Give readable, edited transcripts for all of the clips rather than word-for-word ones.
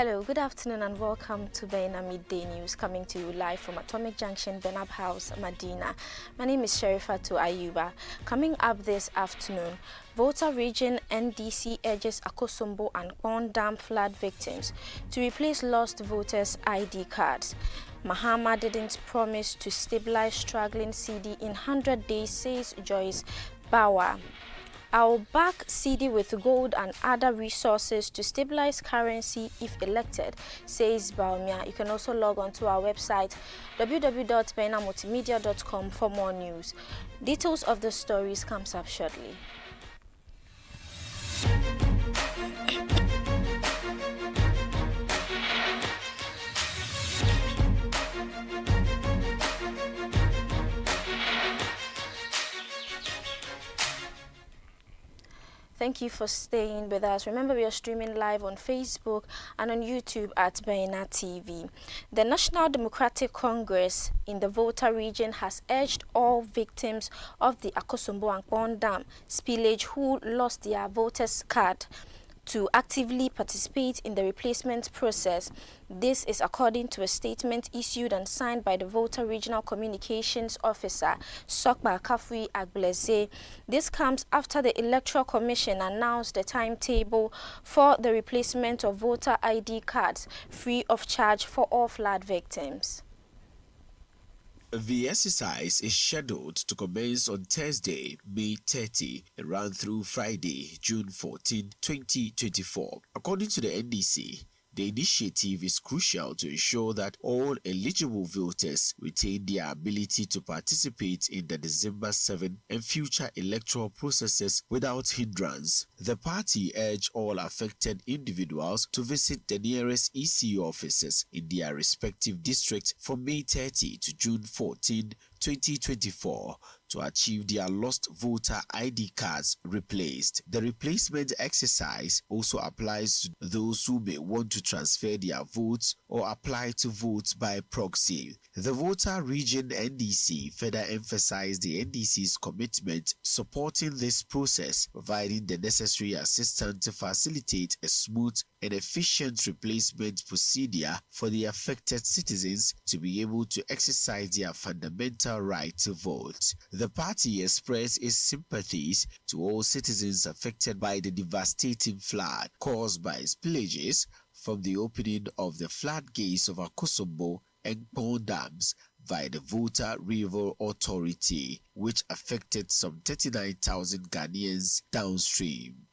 Hello, good afternoon and welcome to Baina Midday News, coming to you live from Atomic Junction, Benab House, Medina. My name is Sherifatu Ayuba. Coming up this afternoon, Volta Region NDC urges Akosombo and Kpong Dam flood victims to replace lost voters' ID cards. Mahama didn't promise to stabilize struggling CD in 100 days, says Joyce Bauer. I'll back CD with gold and other resources to stabilize currency if elected, says Baumia. You can also log on to our website www.benamultimedia.com for more news. Details of the stories comes up shortly. Thank you for staying with us. Remember, we are streaming live on Facebook and on YouTube at Baina TV. The National Democratic Congress in the Volta region has urged all victims of the Akosombo and Kpong Dam spillage who lost their voters' card to actively participate in the replacement process. This is according to a statement issued and signed by the Volta Regional Communications Officer, Sokba Kafui Agbleze. This comes after the Electoral Commission announced the timetable for the replacement of voter ID cards free of charge for all flood victims. The exercise is scheduled to commence on Thursday, May 30, and run through Friday, June 14, 2024. According to the NDC, the initiative is crucial to ensure that all eligible voters retain their ability to participate in the December 7 and future electoral processes without hindrance. The party urged all affected individuals to visit the nearest ECU offices in their respective districts from May 30 to June 14, 2024 to achieve their lost voter ID cards replaced. The replacement exercise also applies to those who may want to transfer their votes or apply to vote by proxy. The Volta Region NDC further emphasized the NDC's commitment to supporting this process, providing the necessary assistance to facilitate a smooth and efficient replacement procedure for the affected citizens to be able to exercise their fundamental right to vote. The party expressed its sympathies to all citizens affected by the devastating flood caused by spillages from the opening of the floodgates of Akosombo and Kpong dams by the Volta River Authority, which affected some 39,000 Ghanaians downstream.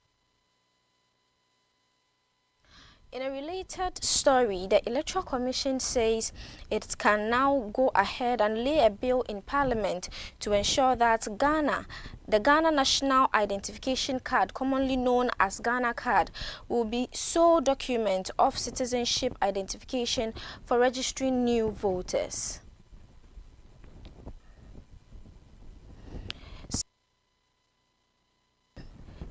In a related story, the Electoral Commission says it can now go ahead and lay a bill in Parliament to ensure that the Ghana National Identification Card, commonly known as Ghana Card, will be sole document of citizenship identification for registering new voters.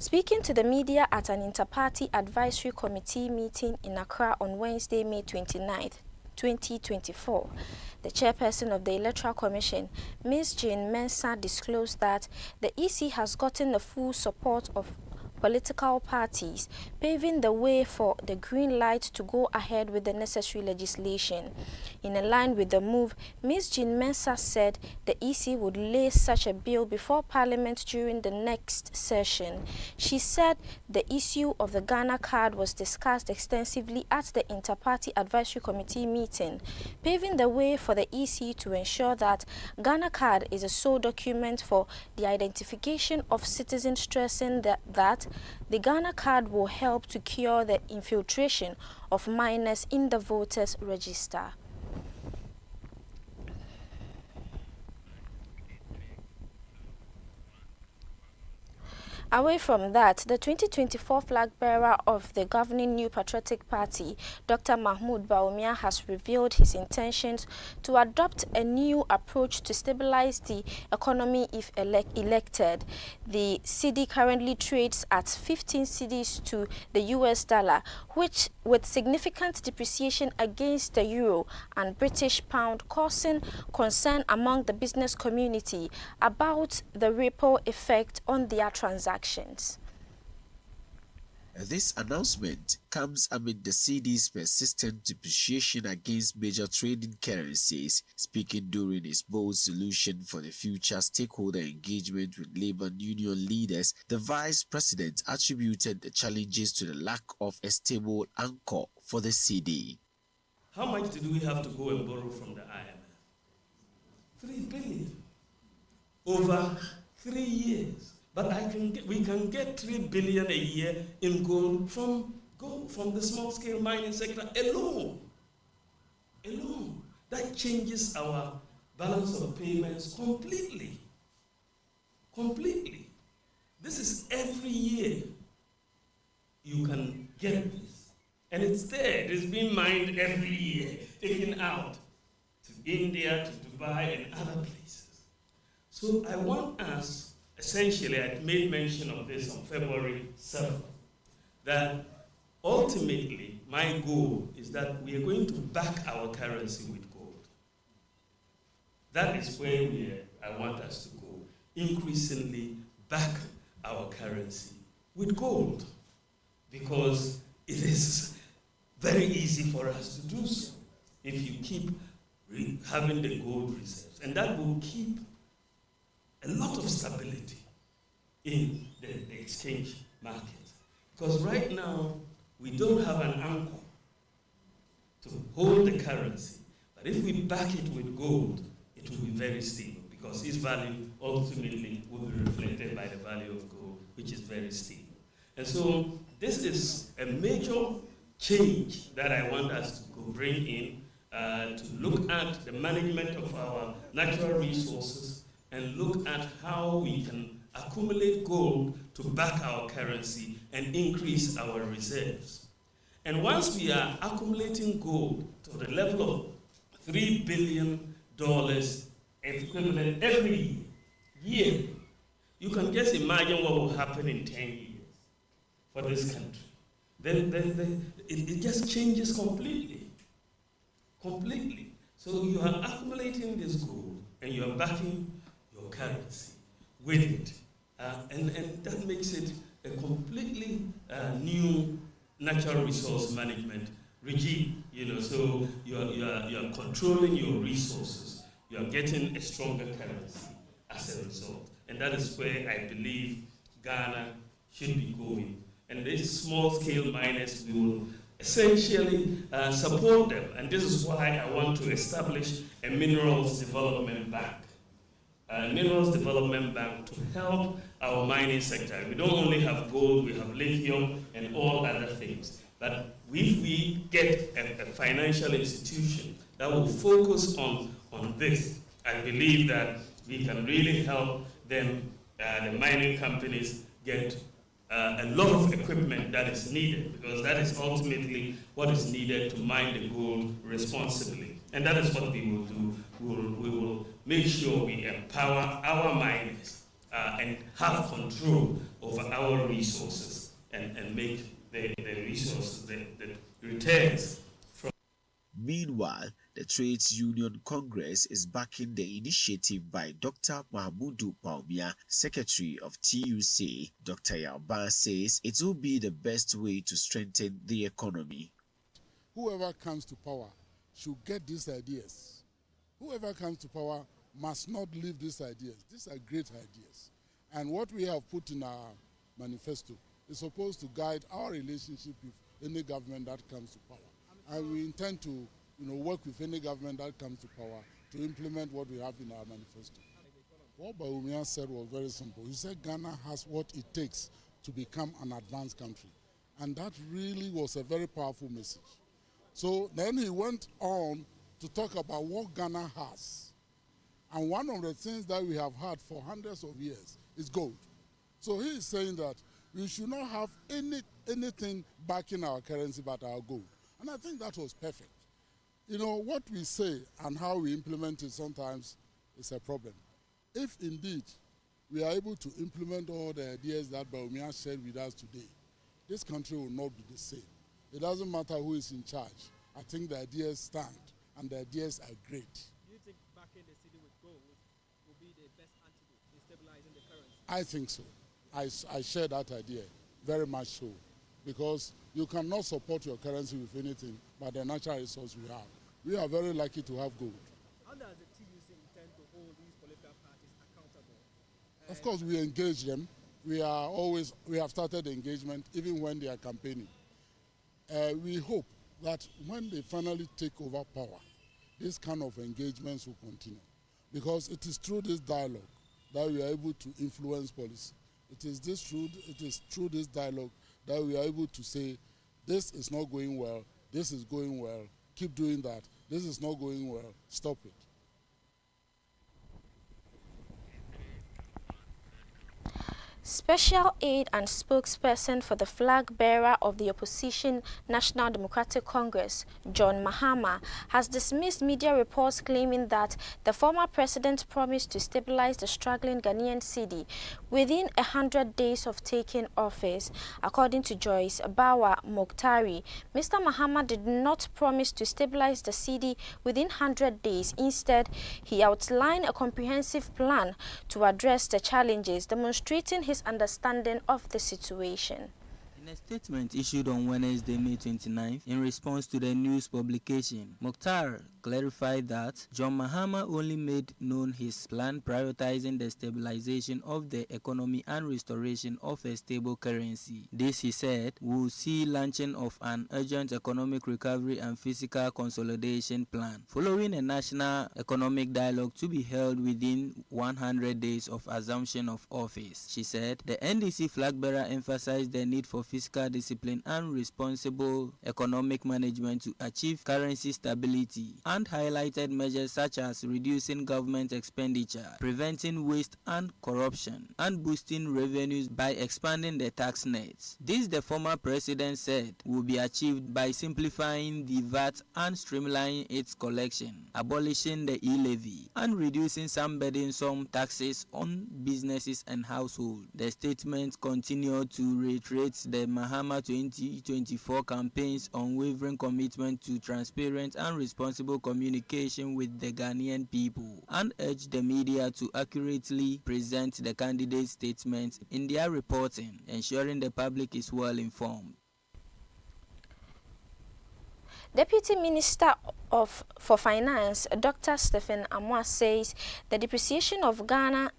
Speaking to the media at an inter-party advisory committee meeting in Accra on Wednesday, May 29, 2024, the chairperson of the Electoral Commission, Ms. Jane Mensah, disclosed that the EC has gotten the full support of political parties, paving the way for the green light to go ahead with the necessary legislation. In line with the move, Ms. Jean Mensah said the EC would lay such a bill before Parliament during the next session. She said the issue of the Ghana card was discussed extensively at the Inter-Party Advisory Committee meeting, paving the way for the EC to ensure that Ghana card is a sole document for the identification of citizens, stressing that the Ghana card will help to cure the infiltration of minors in the voters' register. Away from that, the 2024 flag bearer of the governing New Patriotic Party, Dr. Mahmoud Bawumia, has revealed his intentions to adopt a new approach to stabilize the economy if elected. The cedi currently trades at 15 cedis to the US dollar, which with significant depreciation against the euro and British pound, causing concern among the business community about the ripple effect on their transactions. This announcement comes amid the cedi's persistent depreciation against major trading currencies. Speaking during his bold solution for the future stakeholder engagement with labor union leaders, the vice president attributed the challenges to the lack of a stable anchor for the cedi. How much did we have to go and borrow from the IMF? 3 billion over 3 years. But we can get 3 billion a year in gold from the small-scale mining sector alone. Alone. That changes our balance of payments completely. Completely. This is every year you can get this. And it's there. It's being mined every year, taken out to India, to Dubai, and other places. So I want us, essentially, I made mention of this on February 7th, that ultimately my goal is that we are going to back our currency with gold. That is where I want us to go, increasingly back our currency with gold, because it is very easy for us to do so if you keep having the gold reserves. And that will keep a lot of stability in the exchange market. Because right now, we don't have an anchor to hold the currency. But if we back it with gold, it will be very stable, because its value ultimately will be reflected by the value of gold, which is very stable. And so this is a major change that I want us to bring in, to look at the management of our natural resources and look at how we can accumulate gold to back our currency and increase our reserves. And once we are accumulating gold to the level of $3 billion equivalent every year, you can just imagine what will happen in 10 years for this country. Then it just changes completely. Completely. So you are accumulating this gold and you are backing your currency with it. And that makes it a completely new natural resource management regime. So you are controlling your resources. You are getting a stronger currency as a result. And that is where I believe Ghana should be going. And these small-scale miners, we will essentially support them. And this is why I want to establish a minerals development bank. A minerals development bank to help our mining sector. We don't only have gold, we have lithium and all other things. But if we get a financial institution that will focus on this, I believe that we can really help them, the mining companies, get a lot of equipment that is needed, because that is ultimately what is needed to mine the gold responsibly. And that is what we will do. We will make sure we empower our miners and have control over our resources and make the resources, the returns from. Meanwhile, the Trades Union Congress is backing the initiative by Dr. Mahmoudou Bawumia, Secretary of TUC. Dr. Yalba says it will be the best way to strengthen the economy. Whoever comes to power should get these ideas. Whoever comes to power must not leave these ideas. These are great ideas. And what we have put in our manifesto is supposed to guide our relationship with any government that comes to power. And we intend to work with any government that comes to power to implement what we have in our manifesto. What Bawumia said was very simple. He said Ghana has what it takes to become an advanced country. And that really was a very powerful message. So then he went on to talk about what Ghana has. And one of the things that we have had for hundreds of years is gold. So he is saying that we should not have anything backing our currency but our gold. And I think that was perfect. What we say and how we implement it sometimes is a problem. If indeed we are able to implement all the ideas that Bawumia shared with us today, this country will not be the same. It doesn't matter who is in charge. I think the ideas stand and the ideas are great. Do you think backing the city with gold will be the best antidote in stabilizing the currency? I think so. I share that idea, very much so. because you cannot support your currency with anything but the natural resource we have. We are very lucky to have gold. How does the TUC intend to hold these political parties accountable? Of course, we engage them. We have started engagement even when they are campaigning. We hope that when they finally take over power, this kind of engagements will continue, because it is through this dialogue that we are able to influence policy. It is through this dialogue that we are able to say, this is not going well, this is going well, keep doing that, this is not going well, stop it. Special aide and spokesperson for the flag bearer of the opposition National Democratic Congress, John Mahama, has dismissed media reports claiming that the former president promised to stabilize the struggling Ghanaian cedi within 100 days of taking office. According to Joyce Bawa Mokhtari, Mr. Mahama did not promise to stabilize the cedi within 100 days. Instead, he outlined a comprehensive plan to address the challenges, demonstrating his understanding of the situation. In a statement issued on Wednesday, May 29th, in response to the news publication, Mokhtar clarified that John Mahama only made known his plan prioritizing the stabilization of the economy and restoration of a stable currency. This, he said, will see launching of an urgent economic recovery and fiscal consolidation plan, following a national economic dialogue to be held within 100 days of assumption of office. She said the NDC flag bearer emphasized the need for fiscal discipline and responsible economic management to achieve currency stability, and highlighted measures such as reducing government expenditure, preventing waste and corruption, and boosting revenues by expanding the tax nets. This, the former president said, will be achieved by simplifying the VAT and streamlining its collection, abolishing the e-levy, and reducing some burdensome taxes on businesses and households. The statement continued to reiterate the Mahama 2024 campaign's unwavering commitment to transparent and responsible communication with the Ghanaian people, and urged the media to accurately present the candidate's statements in their reporting, ensuring the public is well informed. Deputy Minister for Finance, Dr. Stephen Amwa, says the depreciation of Ghanaian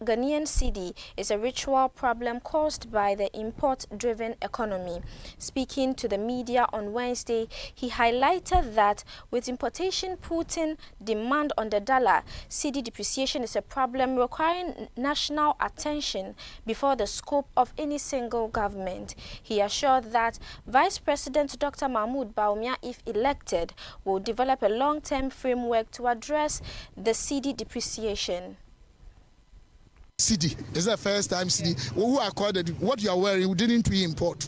cedi is a ritual problem caused by the import-driven economy. Speaking to the media on Wednesday, he highlighted that with importation putting demand on the dollar, cedi depreciation is a problem requiring national attention before the scope of any single government. He assured that Vice President Dr. Mahmoud Bawumia, if elected, will develop a long-term framework to address the cedi depreciation. Cedi is the first time cedi. Who accorded what you are wearing? Didn't we import?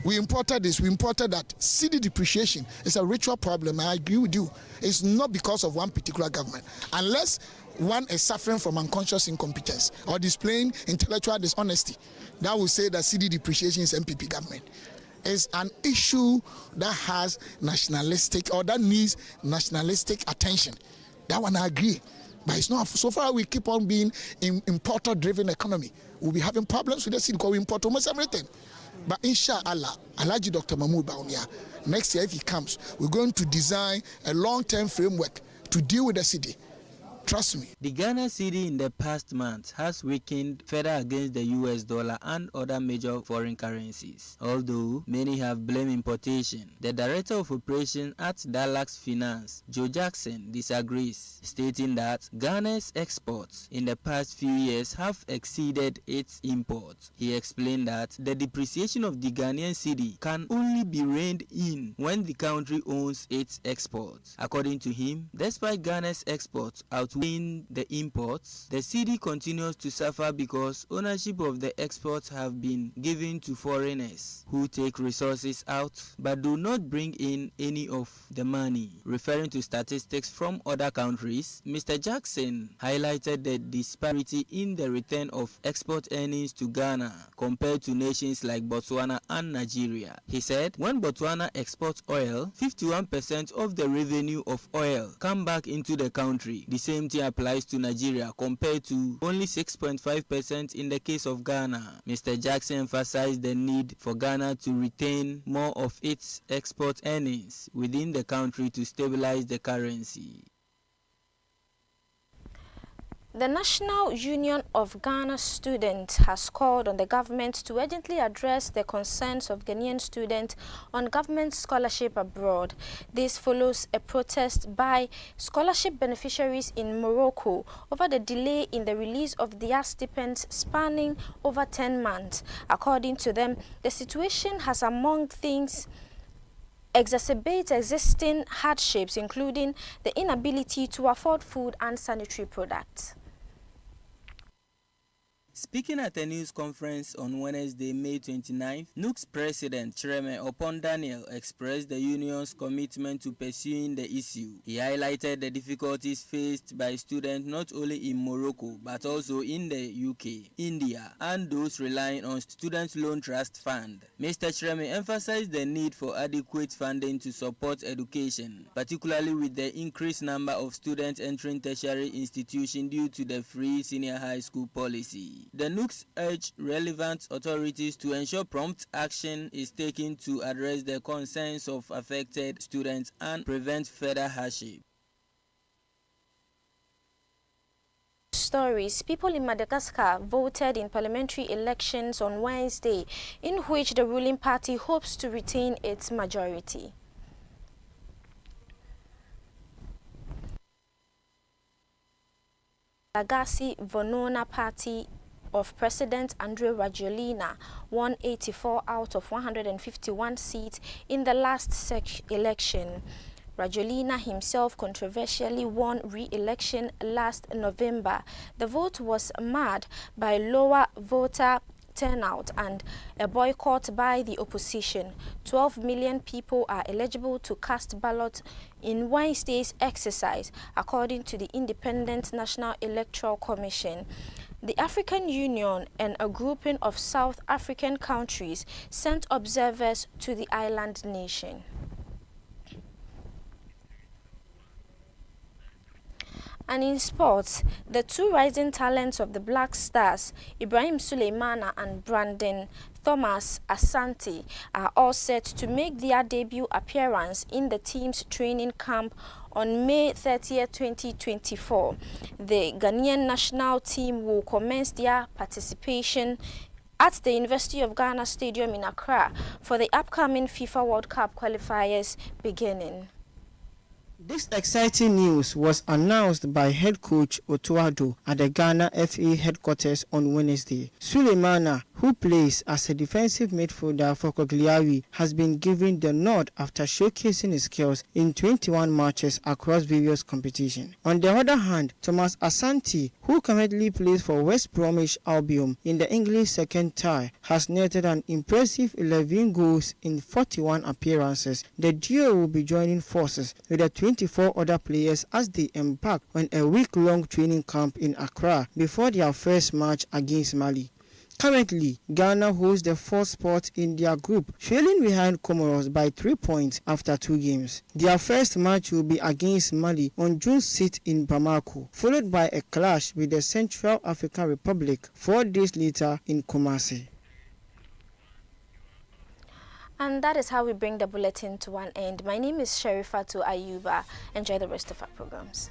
We imported this. We imported that. Cedi depreciation is a ritual problem. I agree with you. It's not because of one particular government, unless one is suffering from unconscious incompetence or displaying intellectual dishonesty. That will say that cedi depreciation is MPP government. Is an issue that has nationalistic, or that needs nationalistic attention. That one I agree. But it's not, so far we keep on being in importer-driven economy. We'll be having problems with the cedi because we import almost everything. But inshallah, Alhaji Dr. Mahmoud Bawumia, next year if he comes, we're going to design a long-term framework to deal with the cedi. Trust me. The Ghana cedi in the past month has weakened further against the US dollar and other major foreign currencies. Although many have blamed importation, the Director of Operations at Dalax Finance, Joe Jackson, disagrees, stating that Ghana's exports in the past few years have exceeded its imports. He explained that the depreciation of the Ghanaian cedi can only be reined in when the country owns its exports. According to him, despite Ghana's exports outweighing the imports, the cedi continues to suffer because ownership of the exports have been given to foreigners who take resources out but do not bring in any of the money. Referring to statistics from other countries, Mr. Jackson highlighted the disparity in the return of export earnings to Ghana compared to nations like Botswana and Nigeria. He said when Botswana exports oil, 51% of the revenue of oil come back into the country. The same thing applies to Nigeria compared to only 6.5% in the case of Ghana. Mr. Jackson emphasized the need for Ghana to retain more of its export earnings within the country to stabilize the currency. The National Union of Ghana Students has called on the government to urgently address the concerns of Ghanaian students on government scholarship abroad. This follows a protest by scholarship beneficiaries in Morocco over the delay in the release of their stipends spanning over 10 months. According to them, the situation has, among things, exacerbate existing hardships, including the inability to afford food and sanitary products. Speaking at a news conference on Wednesday, May 29th, NUG's President Chreme Opon Daniel expressed the union's commitment to pursuing the issue. He highlighted the difficulties faced by students not only in Morocco but also in the UK, India, and those relying on Student Loan Trust Fund. Mr. Chreme emphasized the need for adequate funding to support education, particularly with the increased number of students entering tertiary institutions due to the free senior high school policy. The NUGs urged relevant authorities to ensure prompt action is taken to address the concerns of affected students and prevent further hardship. Stories. People in Madagascar voted in parliamentary elections on Wednesday, in which the ruling party hopes to retain its majority. Lagasi Vonona Party of President Andre Rajoelina won 84 out of 151 seats in the last election. Rajoelina himself controversially won re-election last November. The vote was marred by lower voter turnout and a boycott by the opposition. 12 million people are eligible to cast ballots in Wednesday's exercise, according to the Independent National Electoral Commission. The African Union and a grouping of South African countries sent observers to the island nation. And in sports, the two rising talents of the Black Stars, Ibrahim Suleimana and Brandon Thomas Asante, are all set to make their debut appearance in the team's training camp on May 30, 2024. The Ghanaian national team will commence their participation at the University of Ghana Stadium in Accra for the upcoming FIFA World Cup qualifiers beginning. This exciting news was announced by head coach Otuado at the Ghana FA headquarters on Wednesday. Suleimana, who plays as a defensive midfielder for Cagliari, has been given the nod after showcasing his skills in 21 matches across various competitions. On the other hand, Thomas Asante, who currently plays for West Bromwich Albion in the English second tier, has netted an impressive 11 goals in 41 appearances. The duo will be joining forces with the 24 other players as they embark on a week-long training camp in Accra before their first match against Mali. Currently, Ghana holds the fourth spot in their group, trailing behind Comoros by 3 points after 2 games. Their first match will be against Mali on June 6 in Bamako, followed by a clash with the Central African Republic 4 days later in Kumasi. And that is how we bring the bulletin to an end. My name is Sherifatu Ayuba. Enjoy the rest of our programs.